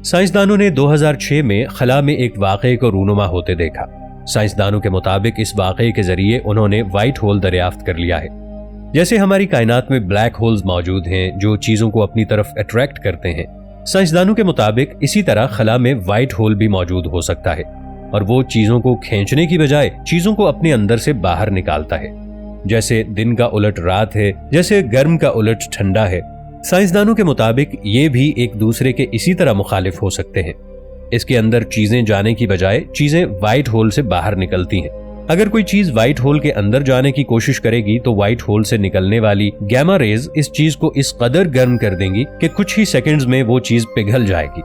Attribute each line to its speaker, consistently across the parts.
Speaker 1: سائنسدانوں نے 2006 میں خلا میں ایک واقعے کو رونما ہوتے دیکھا۔ سائنسدانوں کے مطابق اس واقعے کے ذریعے انہوں نے وائٹ ہول دریافت کر لیا ہے۔ جیسے ہماری کائنات میں بلیک ہولز موجود ہیں جو چیزوں کو اپنی طرف اٹریکٹ کرتے ہیں، سائنسدانوں کے مطابق اسی طرح خلا میں وائٹ ہول بھی موجود ہو سکتا ہے، اور وہ چیزوں کو کھینچنے کی بجائے چیزوں کو اپنے اندر سے باہر نکالتا ہے۔ جیسے دن کا الٹ رات ہے، جیسے گرم کا الٹ ٹھنڈا ہے، سائنسدانوں کے مطابق یہ بھی ایک دوسرے کے اسی طرح مخالف ہو سکتے ہیں۔ اس کے اندر چیزیں جانے کی بجائے چیزیں وائٹ ہول سے باہر نکلتی ہیں۔ اگر کوئی چیز وائٹ ہول کے اندر جانے کی کوشش کرے گی تو وائٹ ہول سے نکلنے والی گیما ریز اس چیز کو اس قدر گرم کر دیں گی کہ کچھ ہی سیکنڈز میں وہ چیز پگھل جائے گی۔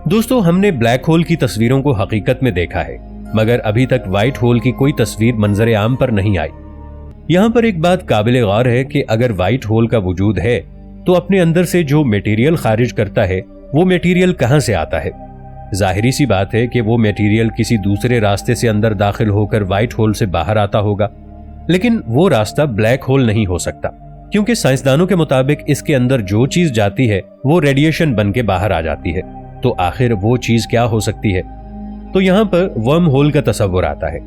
Speaker 1: دوستو، ہم نے بلیک ہول کی تصویروں کو حقیقت میں دیکھا ہے، مگر ابھی تک وائٹ ہول کی کوئی تصویر منظر عام پر نہیں آئی۔ یہاں پر ایک بات قابل غور ہے کہ اگر وائٹ ہول کا وجود ہے تو اپنے اندر سے جو میٹیریل خارج کرتا ہے وہ میٹیریل کہاں سے آتا ہے؟ ظاہری سی بات ہے کہ وہ میٹیریل کسی دوسرے راستے سے اندر داخل ہو کر وائٹ ہول سے باہر آتا ہوگا، لیکن وہ راستہ بلیک ہول نہیں ہو سکتا، کیونکہ سائنسدانوں کے مطابق اس کے اندر جو چیز جاتی ہے وہ ریڈیشن بن کے باہر آ جاتی ہے۔ تو آخر وہ چیز کیا ہو سکتی ہے؟ تو یہاں پر ورم ہول کا تصور آتا ہے۔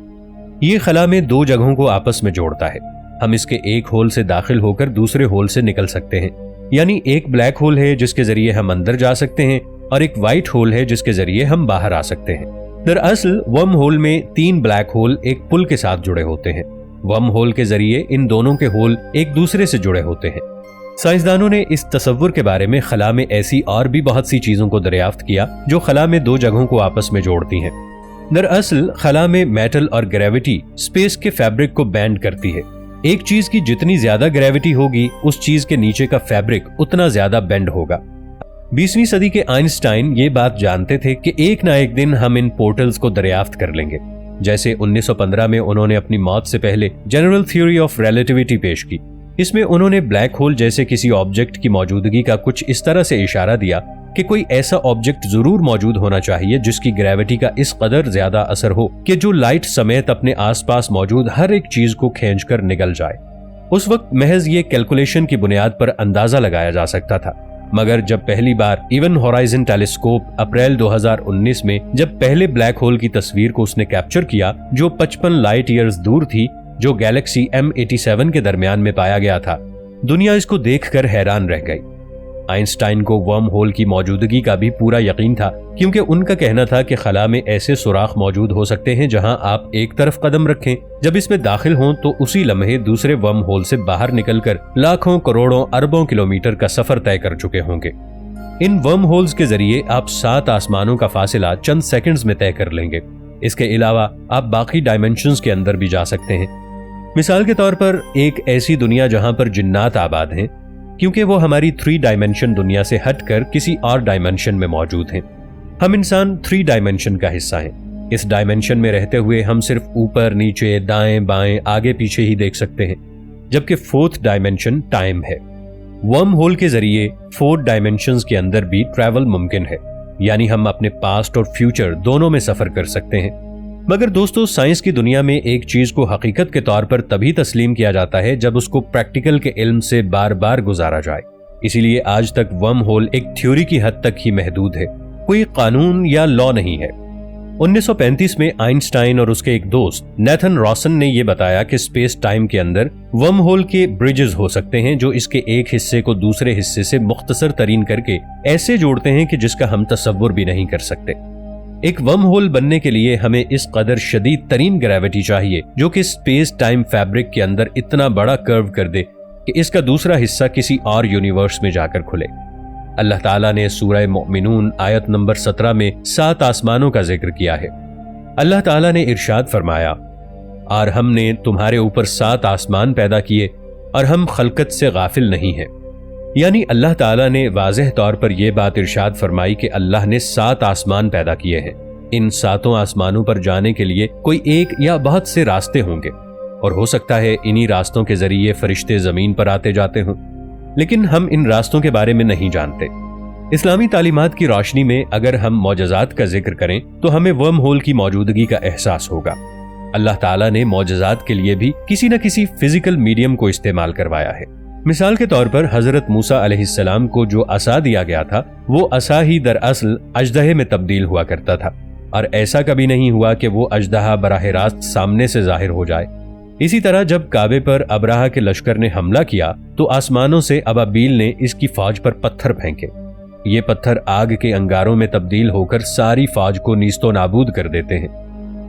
Speaker 1: یہ خلا میں دو جگہوں کو آپس میں جوڑتا ہے۔ ہم اس کے ایک ہول سے داخل ہو کر دوسرے ہول سے نکل سکتے ہیں، یعنی ایک بلیک ہول ہے جس کے ذریعے ہم اندر جا سکتے ہیں اور ایک وائٹ ہول ہے جس کے ذریعے ہم باہر آ سکتے ہیں۔ دراصل ورم ہول میں 3 بلیک ہول ایک پل کے ساتھ جڑے ہوتے ہیں۔ ورم ہول کے ذریعے ان دونوں کے ہول ایک دوسرے سے جڑے ہوتے ہیں۔ سائنسدانوں نے اس تصور کے بارے میں خلا میں ایسی اور بھی بہت سی چیزوں کو دریافت کیا جو خلا میں دو جگہوں کو آپس میں جوڑتی ہیں۔ دراصل خلا میں میٹل اور گریوٹی اسپیس کے فیبرک کو بینڈ کرتی ہے۔ ایک چیز کی جتنی زیادہ گریوٹی ہوگی اس چیز کے نیچے کا فیبرک اتنا زیادہ بینڈ ہوگا۔ 20ویں صدی کے آئنسٹائن یہ بات جانتے تھے کہ ایک نہ ایک دن ہم ان پورٹلز کو دریافت کر لیں گے۔ جیسے 1915 میں انہوں نے اپنی موت سے پہلے جنرل تھیوری آف ریلیٹیوٹی پیش کی۔ اس میں انہوں نے بلیک ہول جیسے کسی آبجیکٹ کی موجودگی کا کچھ اس طرح سے اشارہ دیا کہ کوئی ایسا آبجیکٹ ضرور موجود ہونا چاہیے جس کی گریوٹی کا اس قدر زیادہ اثر ہو کہ جو لائٹ سمیت اپنے آس پاس موجود ہر ایک چیز کو کھینچ کر نگل جائے۔ اس وقت محض یہ کیلکولیشن کی بنیاد پر اندازہ لگایا جا سکتا تھا، مگر جب پہلی بار ایون ہورائزن ٹیلیسکوپ اپریل 2019 میں جب پہلے بلیک ہول کی تصویر کو اس نے کیپچر کیا جو 55 لائٹ ایئرز دور تھی، جو گیلیکسی M87 کے درمیان میں پایا گیا تھا، دنیا اس کو دیکھ کر حیران رہ گئی۔ آئنسٹائن کو ورم ہول کی موجودگی کا بھی پورا یقین تھا، کیونکہ ان کا کہنا تھا کہ خلا میں ایسے سوراخ موجود ہو سکتے ہیں جہاں آپ ایک طرف قدم رکھیں، جب اس میں داخل ہوں تو اسی لمحے دوسرے ورم ہول سے باہر نکل کر لاکھوں کروڑوں اربوں کلومیٹر کا سفر طے کر چکے ہوں گے۔ ان ورم ہولز کے ذریعے آپ 7 آسمانوں کا فاصلہ چند سیکنڈز میں طے کر لیں گے۔ اس کے علاوہ آپ باقی ڈائمنشنز کے اندر بھی جا سکتے ہیں۔ مثال کے طور پر ایک ایسی دنیا جہاں پر جنات آباد ہیں، کیونکہ وہ ہماری 3 ڈائمنشن دنیا سے ہٹ کر کسی اور ڈائمنشن میں موجود ہیں۔ ہم انسان 3 ڈائمنشن کا حصہ ہیں۔ اس ڈائمنشن میں رہتے ہوئے ہم صرف اوپر نیچے دائیں بائیں آگے پیچھے ہی دیکھ سکتے ہیں، جبکہ 4th ڈائمنشن ٹائم ہے۔ ورم ہول کے ذریعے 4 ڈائمنشنز کے اندر بھی ٹریول ممکن ہے، یعنی ہم اپنے پاسٹ اور فیوچر دونوں میں سفر کر سکتے ہیں۔ مگر دوستو، سائنس کی دنیا میں ایک چیز کو حقیقت کے طور پر تبھی تسلیم کیا جاتا ہے جب اس کو پریکٹیکل کے علم سے بار بار گزارا جائے۔ اسی لیے آج تک ورم ہول ایک تھیوری کی حد تک ہی محدود ہے، کوئی قانون یا لا نہیں ہے۔ 1935 میں آئنسٹائن اور اس کے ایک دوست نیتھن راسن نے یہ بتایا کہ اسپیس ٹائم کے اندر ورم ہول کے برجز ہو سکتے ہیں جو اس کے ایک حصے کو دوسرے حصے سے مختصر ترین کر کے ایسے جوڑتے ہیں کہ جس کا ہم تصور بھی نہیں کر سکتے۔ ایک ورم ہول بننے کے لیے ہمیں اس قدر شدید ترین گریوٹی چاہیے جو کہ اسپیس ٹائم فیبرک کے اندر اتنا بڑا کرو کر دے کہ اس کا دوسرا حصہ کسی اور یونیورس میں جا کر کھلے۔ اللہ تعالیٰ نے سورہ مومنون آیت نمبر 17 میں 7 آسمانوں کا ذکر کیا ہے۔ اللہ تعالیٰ نے ارشاد فرمایا، اور ہم نے تمہارے اوپر 7 آسمان پیدا کیے اور ہم خلقت سے غافل نہیں ہیں۔ یعنی اللہ تعالیٰ نے واضح طور پر یہ بات ارشاد فرمائی کہ اللہ نے 7 آسمان پیدا کیے ہیں۔ ان 7 آسمانوں پر جانے کے لیے کوئی ایک یا بہت سے راستے ہوں گے، اور ہو سکتا ہے انہی راستوں کے ذریعے فرشتے زمین پر آتے جاتے ہوں، لیکن ہم ان راستوں کے بارے میں نہیں جانتے۔ اسلامی تعلیمات کی روشنی میں اگر ہم معجزات کا ذکر کریں تو ہمیں ورم ہول کی موجودگی کا احساس ہوگا۔ اللہ تعالیٰ نے معجزات کے لیے بھی کسی نہ کسی فزیکل میڈیم کو استعمال کروایا ہے۔ مثال کے طور پر حضرت موسیٰ علیہ السلام کو جو عصا دیا گیا تھا وہ عصا ہی دراصل اژدہے میں تبدیل ہوا کرتا تھا، اور ایسا کبھی نہیں ہوا کہ وہ اژدہا براہ راست سامنے سے ظاہر ہو جائے۔ اسی طرح جب کعبے پر ابرہہ کے لشکر نے حملہ کیا تو آسمانوں سے ابابیل نے اس کی فوج پر پتھر پھینکے۔ یہ پتھر آگ کے انگاروں میں تبدیل ہو کر ساری فوج کو نیست و نابود کر دیتے ہیں۔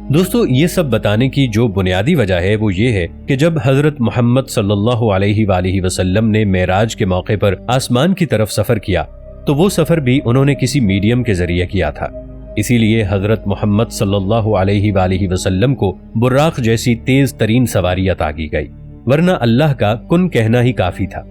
Speaker 1: دوستو، یہ سب بتانے کی جو بنیادی وجہ ہے وہ یہ ہے کہ جب حضرت محمد صلی اللہ علیہ وآلہ وسلم نے معراج کے موقع پر آسمان کی طرف سفر کیا تو وہ سفر بھی انہوں نے کسی میڈیم کے ذریعے کیا تھا۔ اسی لیے حضرت محمد صلی اللہ علیہ وآلہ وسلم کو براق جیسی تیز ترین سواری عطا کی گئی، ورنہ اللہ کا کن کہنا ہی کافی تھا۔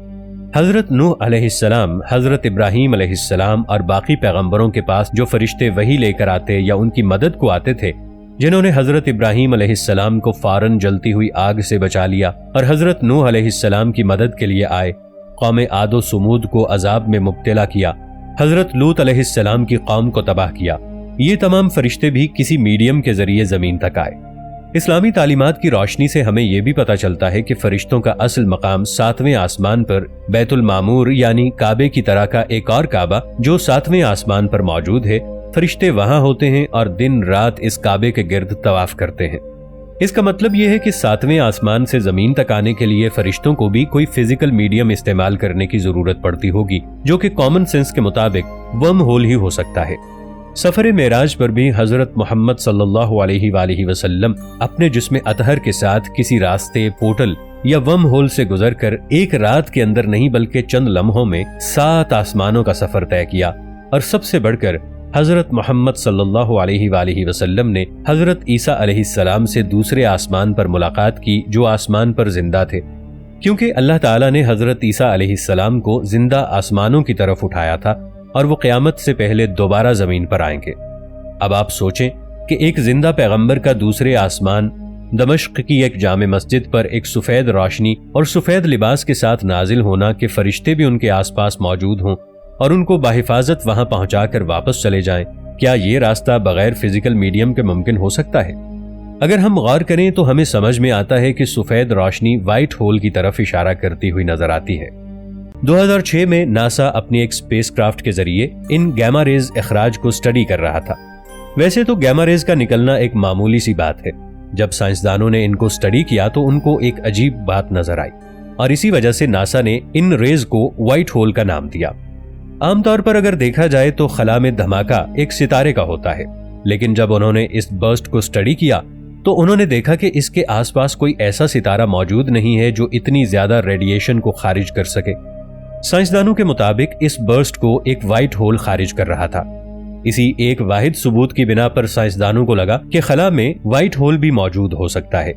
Speaker 1: حضرت نوح علیہ السلام، حضرت ابراہیم علیہ السلام اور باقی پیغمبروں کے پاس جو فرشتے وحی لے کر آتے یا ان کی مدد کو آتے تھے، جنہوں نے حضرت ابراہیم علیہ السلام کو فوراً جلتی ہوئی آگ سے بچا لیا اور حضرت نوح علیہ السلام کی مدد کے لیے آئے، قوم عاد و سمود کو عذاب میں مبتلا کیا، حضرت لوط علیہ السلام کی قوم کو تباہ کیا، یہ تمام فرشتے بھی کسی میڈیم کے ذریعے زمین تک آئے۔ اسلامی تعلیمات کی روشنی سے ہمیں یہ بھی پتہ چلتا ہے کہ فرشتوں کا اصل مقام 7ویں آسمان پر بیت المعمور یعنی کعبے کی طرح کا ایک اور کعبہ جو 7ویں آسمان پر موجود ہے، فرشتے وہاں ہوتے ہیں اور دن رات اس کعبے کے گرد طواف کرتے ہیں۔ اس کا مطلب یہ ہے کہ 7ویں آسمان سے زمین تک آنے کے لیے فرشتوں کو بھی کوئی فزیکل میڈیم استعمال کرنے کی ضرورت پڑتی ہوگی، جو کہ کامن سینس کے مطابق ورم ہول ہی ہو سکتا ہے۔ سفر معراج پر بھی حضرت محمد صلی اللہ علیہ وآلہ وسلم اپنے جسم اطہر کے ساتھ کسی راستے، پورٹل یا ورم ہول سے گزر کر ایک رات کے اندر نہیں بلکہ چند لمحوں میں 7 آسمانوں کا سفر طے کیا، اور سب سے بڑھ کر حضرت محمد صلی اللہ علیہ وآلہ وسلم نے حضرت عیسیٰ علیہ السلام سے دوسرے آسمان پر ملاقات کی جو آسمان پر زندہ تھے، کیونکہ اللہ تعالیٰ نے حضرت عیسیٰ علیہ السلام کو زندہ آسمانوں کی طرف اٹھایا تھا اور وہ قیامت سے پہلے دوبارہ زمین پر آئیں گے۔ اب آپ سوچیں کہ ایک زندہ پیغمبر کا دوسرے آسمان دمشق کی ایک جامع مسجد پر ایک سفید روشنی اور سفید لباس کے ساتھ نازل ہونا کہ فرشتے بھی ان کے آس پاس موجود ہوں اور ان کو بحفاظت وہاں پہنچا کر واپس چلے جائیں، کیا یہ راستہ بغیر فزیکل میڈیم کے ممکن ہو سکتا ہے؟ اگر ہم غور کریں تو ہمیں سمجھ میں آتا ہے کہ سفید روشنی وائٹ ہول کی طرف اشارہ کرتی ہوئی نظر آتی ہے۔ 2006 میں ناسا اپنی ایک اسپیس کرافٹ کے ذریعے ان گیما ریز اخراج کو سٹڈی کر رہا تھا۔ ویسے تو گیما ریز کا نکلنا ایک معمولی سی بات ہے، جب سائنسدانوں نے ان کو سٹڈی کیا تو ان کو ایک عجیب بات نظر آئی، اور اسی وجہ سے ناسا نے ان ریز کو وائٹ ہول کا نام دیا۔ عام طور پر اگر دیکھا جائے تو خلا میں دھماکہ ایک ستارے کا ہوتا ہے، لیکن جب انہوں نے اس برسٹ کو سٹڈی کیا تو انہوں نے دیکھا کہ اس کے آس پاس کوئی ایسا ستارہ موجود نہیں ہے جو اتنی زیادہ ریڈیشن کو خارج کر سکے۔ سائنسدانوں کے مطابق اس برسٹ کو ایک وائٹ ہول خارج کر رہا تھا۔ اسی ایک واحد ثبوت کی بنا پر سائنسدانوں کو لگا کہ خلا میں وائٹ ہول بھی موجود ہو سکتا ہے،